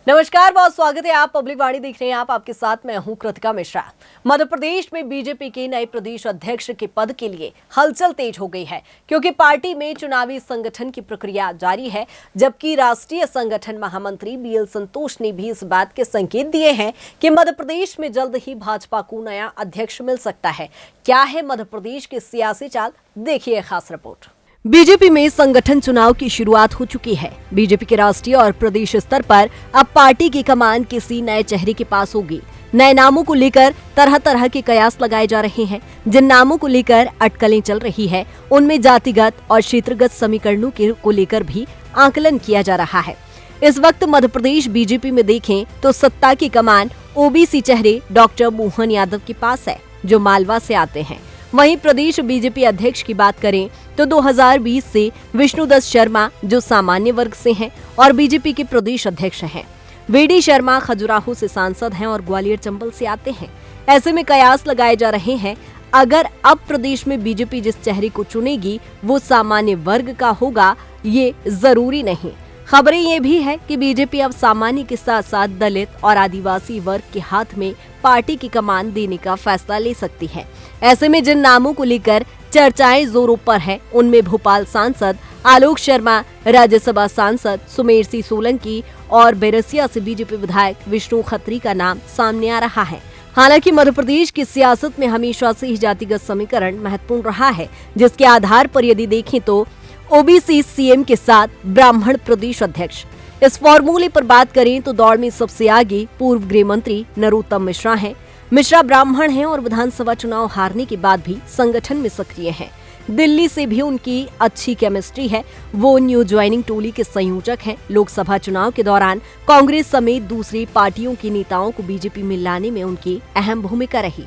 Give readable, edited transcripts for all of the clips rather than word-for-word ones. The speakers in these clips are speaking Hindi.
नमस्कार, बहुत स्वागत है। आप पब्लिक वाणी देख रहे हैं। आपके साथ मैं हूं कृतिका मिश्रा। मध्य प्रदेश में बीजेपी के नए प्रदेश अध्यक्ष के पद के लिए हलचल तेज हो गई है, क्योंकि पार्टी में चुनावी संगठन की प्रक्रिया जारी है। जबकि राष्ट्रीय संगठन महामंत्री बीएल संतोष ने भी इस बात के संकेत दिए हैं कि मध्य प्रदेश में जल्द ही भाजपा को नया अध्यक्ष मिल सकता है। क्या है मध्य प्रदेश की सियासी चाल, देखिए खास रिपोर्ट। बीजेपी में संगठन चुनाव की शुरुआत हो चुकी है। बीजेपी के राष्ट्रीय और प्रदेश स्तर पर अब पार्टी की कमान किसी नए चेहरे के पास होगी। नए नामों को लेकर तरह तरह के कयास लगाए जा रहे हैं। जिन नामों को लेकर अटकलें चल रही है, उनमें जातिगत और क्षेत्रगत समीकरणों को लेकर भी आकलन किया जा रहा है। इस वक्त मध्य प्रदेश बीजेपी में देखें तो सत्ता की कमान ओबीसी चेहरे डॉक्टर मोहन यादव के पास है, जो मालवा से आते हैं। वहीं प्रदेश बीजेपी अध्यक्ष की बात करें तो 2020 से विष्णुदत्त शर्मा, जो सामान्य वर्ग से हैं और बीजेपी के प्रदेश अध्यक्ष हैं। वीडी शर्मा खजुराहो से सांसद हैं और ग्वालियर चंबल से आते हैं। ऐसे में कयास लगाए जा रहे हैं, अगर अब प्रदेश में बीजेपी जिस चेहरे को चुनेगी वो सामान्य वर्ग का होगा, ये जरूरी नहीं। खबरें ये भी है कि बीजेपी अब सामान्य के साथ साथ दलित और आदिवासी वर्ग के हाथ में पार्टी की कमान देने का फैसला ले सकती है। ऐसे में जिन नामों को लेकर चर्चाएं जोरों पर हैं, उनमें भोपाल सांसद आलोक शर्मा, राज्यसभा सांसद सुमेर सिंह सोलंकी और बैरसिया से बीजेपी विधायक विष्णु खत्री का नाम सामने आ रहा है। हालांकि मध्य प्रदेश की सियासत में हमेशा से ही जातिगत समीकरण महत्वपूर्ण रहा है, जिसके आधार पर यदि देखें तो ओबीसी सीएम के साथ ब्राह्मण प्रदेश अध्यक्ष। इस फॉर्मूले पर बात करें तो दौड़ में सबसे आगे पूर्व गृह मंत्री नरोत्तम मिश्रा हैं। मिश्रा ब्राह्मण हैं और विधानसभा चुनाव हारने के बाद भी संगठन में सक्रिय हैं। दिल्ली से भी उनकी अच्छी केमिस्ट्री है। वो न्यू ज्वाइनिंग टोली के संयोजक हैं। लोकसभा चुनाव के दौरान कांग्रेस समेत दूसरी पार्टियों के नेताओं को बीजेपी में लाने में उनकी अहम भूमिका रही।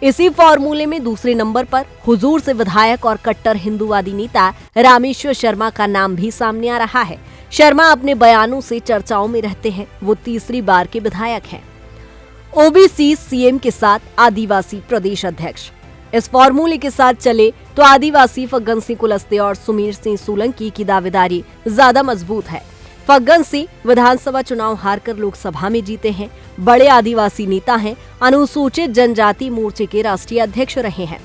इसी फॉर्मूले में दूसरे नंबर पर हुजूर से विधायक और कट्टर हिंदूवादी नेता रामेश्वर शर्मा का नाम भी सामने आ रहा है। शर्मा अपने बयानों से चर्चाओं में रहते हैं। वो तीसरी बार के विधायक हैं। ओबीसी सीएम के साथ आदिवासी प्रदेश अध्यक्ष। इस फॉर्मूले के साथ चले तो आदिवासी फग्गन सिंह कुलस्ते और सुमेर सिंह सोलंकी की दावेदारी ज्यादा मजबूत है। फग्गन सिंह विधानसभा चुनाव हारकर लोकसभा में जीते हैं, बड़े आदिवासी नेता हैं, अनुसूचित जनजाति मोर्चे के राष्ट्रीय अध्यक्ष रहे हैं।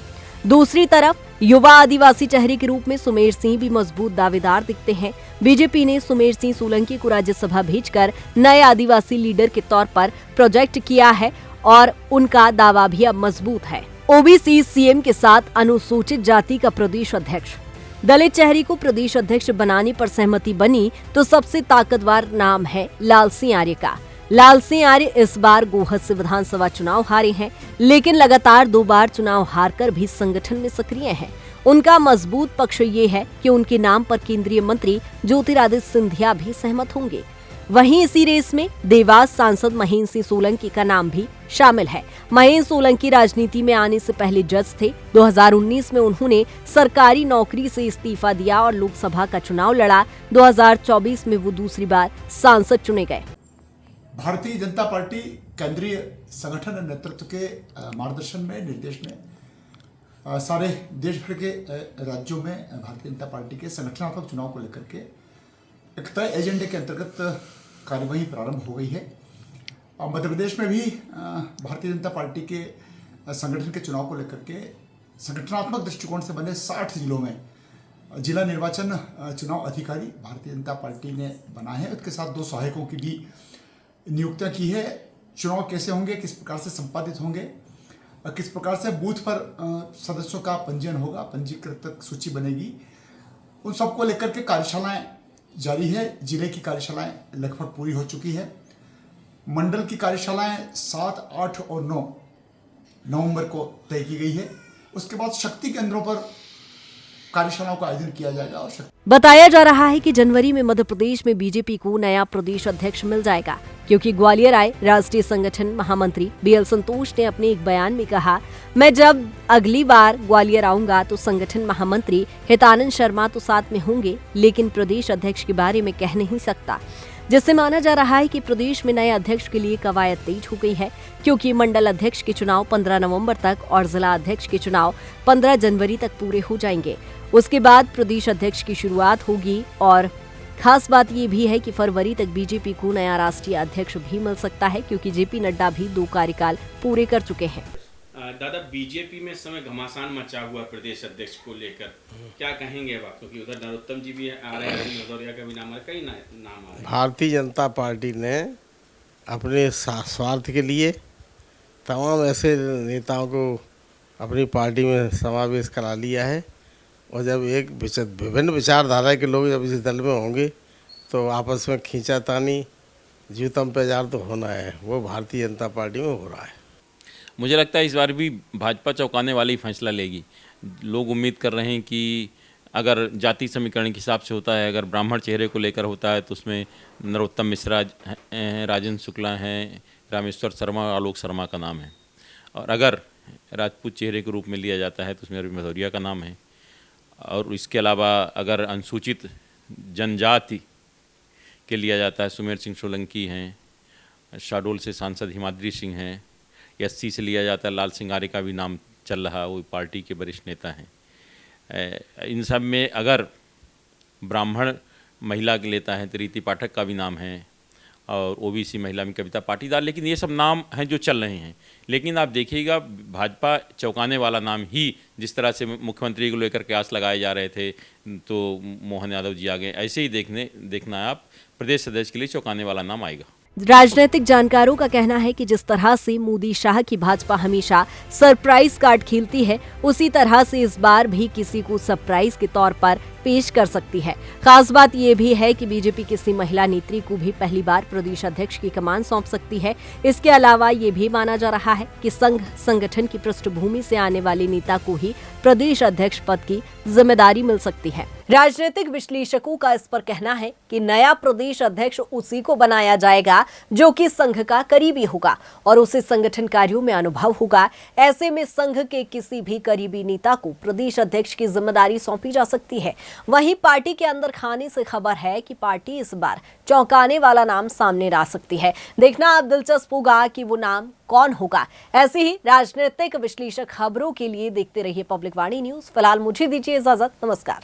दूसरी तरफ युवा आदिवासी चेहरे के रूप में सुमेर सिंह भी मजबूत दावेदार दिखते हैं। बीजेपी ने सुमेर सिंह सोलंकी को राज्यसभा भेजकर नए आदिवासी लीडर के तौर पर प्रोजेक्ट किया है और उनका दावा भी अब मजबूत है। ओबीसी सीएम के साथ अनुसूचित जाति का प्रदेश अध्यक्ष। दलित चेहरे को प्रदेश अध्यक्ष बनाने पर सहमति बनी तो सबसे ताकतवर नाम है लाल सिंह आर्य का। लाल सिंह आर्य इस बार गोहद से विधानसभा चुनाव हारे हैं, लेकिन लगातार 2 बार चुनाव हारकर भी संगठन में सक्रिय हैं। उनका मजबूत पक्ष ये है कि उनके नाम पर केंद्रीय मंत्री ज्योतिरादित्य सिंधिया भी सहमत होंगे। वहीं इसी रेस में देवास सांसद महेंद्र सिंह सोलंकी का नाम भी शामिल है। महेंद्र सोलंकी राजनीति में आने से पहले जज थे। 2019 में उन्होंने सरकारी नौकरी से इस्तीफा दिया और लोकसभा का चुनाव लड़ा। 2024 में वो दूसरी बार सांसद चुने गए। भारतीय जनता पार्टी केंद्रीय संगठन नेतृत्व के मार्गदर्शन में, निर्देश में सारे देश भर के राज्यों में भारतीय जनता पार्टी के संगठनात्मक चुनाव को लेकर के एक तय एजेंडे के अंतर्गत कार्यवाही प्रारंभ हो गई है। मध्य प्रदेश में भी भारतीय जनता पार्टी के संगठन के चुनाव को लेकर के संगठनात्मक दृष्टिकोण से बने 60 जिलों में जिला निर्वाचन चुनाव अधिकारी भारतीय जनता पार्टी ने बनाए हैं। उसके साथ 2 सहायकों की भी नियुक्तियां की है। चुनाव कैसे होंगे, किस प्रकार से संपादित होंगे, किस प्रकार से बूथ पर सदस्यों का पंजीयन होगा, पंजीकृत सूची बनेगी, उन सबको लेकर के कार्यशालाएं जारी है। जिले की कार्यशालाएं लगभग पूरी हो चुकी है। मंडल की कार्यशालाएं 7, 8 और 9 नवंबर को तय की गई है। उसके बाद शक्ति केंद्रों पर कार्यशालाओं का आयोजन किया जाएगा। और बताया जा रहा है कि जनवरी में मध्य प्रदेश में बीजेपी को नया प्रदेश अध्यक्ष मिल जाएगा, क्योंकि ग्वालियर आए राष्ट्रीय संगठन महामंत्री बीएल संतोष ने अपने एक बयान में कहा, मैं जब अगली बार ग्वालियर आऊंगा तो संगठन महामंत्री हितानंद शर्मा तो साथ में होंगे, लेकिन प्रदेश अध्यक्ष के बारे में कह नहीं सकता। जिससे माना जा रहा है कि प्रदेश में नए अध्यक्ष के लिए कवायद तेज हो गई है, क्योंकि मंडल अध्यक्ष के चुनाव 15 नवंबर तक और जिला अध्यक्ष के चुनाव 15 जनवरी तक पूरे हो जाएंगे। उसके बाद प्रदेश अध्यक्ष की शुरुआत होगी और खास बात ये भी है कि फरवरी तक बीजेपी को नया राष्ट्रीय अध्यक्ष भी मिल सकता है, क्योंकि जेपी नड्डा भी 2 कार्यकाल पूरे कर चुके हैं। दादा, बीजेपी में इस समय घमासान मचा हुआ प्रदेश अध्यक्ष को लेकर क्या कहेंगे अब आप? क्योंकि उधर नरोत्तम जी भी आ रहे हैं, भदौरिया का भी नाम आ रहा है, कई नाम आ रहे हैं। भारतीय जनता पार्टी ने अपने स्वार्थ के लिए तमाम ऐसे नेताओं को अपनी पार्टी में समावेश करा लिया है, और जब एक विभिन्न विचारधारा के लोग जब इस दल में होंगे तो आपस में खींचातानी जीतम पेजार तो होना है, वो भारतीय जनता पार्टी में हो रहा है। मुझे लगता है इस बार भी भाजपा चौंकाने वाला ही फैसला लेगी। लोग उम्मीद कर रहे हैं कि अगर जाति समीकरण के हिसाब से होता है, अगर ब्राह्मण चेहरे को लेकर होता है तो उसमें नरोत्तम मिश्रा हैं, राजेंद्र शुक्ला हैं, रामेश्वर शर्मा और आलोक शर्मा का नाम है, और अगर राजपूत चेहरे के रूप में लिया जाता है तो उसमें अरविंद भदौरिया का नाम है, और इसके अलावा अगर अनुसूचित जनजाति के लिया जाता है सुमेर सिंह सोलंकी हैं, शाहडोल से सांसद हिमाद्री सिंह हैं, एससी से लिया जाता है लाल सिंह आर्य का भी नाम चल रहा, वो पार्टी के वरिष्ठ नेता हैं। इन सब में अगर ब्राह्मण महिला के लेता है तो रीति पाठक का भी नाम है, और ओबीसी महिला में कविता पाटीदार, लेकिन ये सब नाम हैं जो चल रहे हैं। लेकिन आप देखिएगा भाजपा चौंकाने वाला नाम ही, जिस तरह से मुख्यमंत्री को लेकर के आस लगाए जा रहे थे तो मोहन यादव जी आ गए, ऐसे ही देखना है आप, प्रदेश अध्यक्ष के लिए चौंकाने वाला नाम आएगा। राजनीतिक जानकारों का कहना है कि जिस तरह से मोदी शाह की भाजपा हमेशा सरप्राइज कार्ड खेलती है, उसी तरह से इस बार भी किसी को सरप्राइज के तौर पर पेश कर सकती है। खास बात यह भी है कि बीजेपी किसी महिला नेत्री को भी पहली बार प्रदेश अध्यक्ष की कमान सौंप सकती है। इसके अलावा ये भी माना जा रहा है कि संघ संगठन की पृष्ठभूमि से आने वाले नेता को ही प्रदेश अध्यक्ष पद की जिम्मेदारी मिल सकती है। राजनीतिक विश्लेषकों का इस पर कहना है कि नया प्रदेश अध्यक्ष उसी को बनाया जाएगा जो कि संघ का करीबी होगा और उसे संगठन कार्यों में अनुभव होगा। ऐसे में संघ के किसी भी करीबी नेता को प्रदेश अध्यक्ष की जिम्मेदारी सौंपी जा सकती है। वहीं पार्टी के अंदर खाने से खबर है कि पार्टी इस बार चौंकाने वाला नाम सामने ला सकती है। देखना अब दिलचस्प होगा कि वो नाम कौन होगा। ऐसी ही राजनीतिक विश्लेषक खबरों के लिए देखते रहिए पब्लिक वाणी न्यूज। फिलहाल मुझे दीजिए इजाजत। नमस्कार।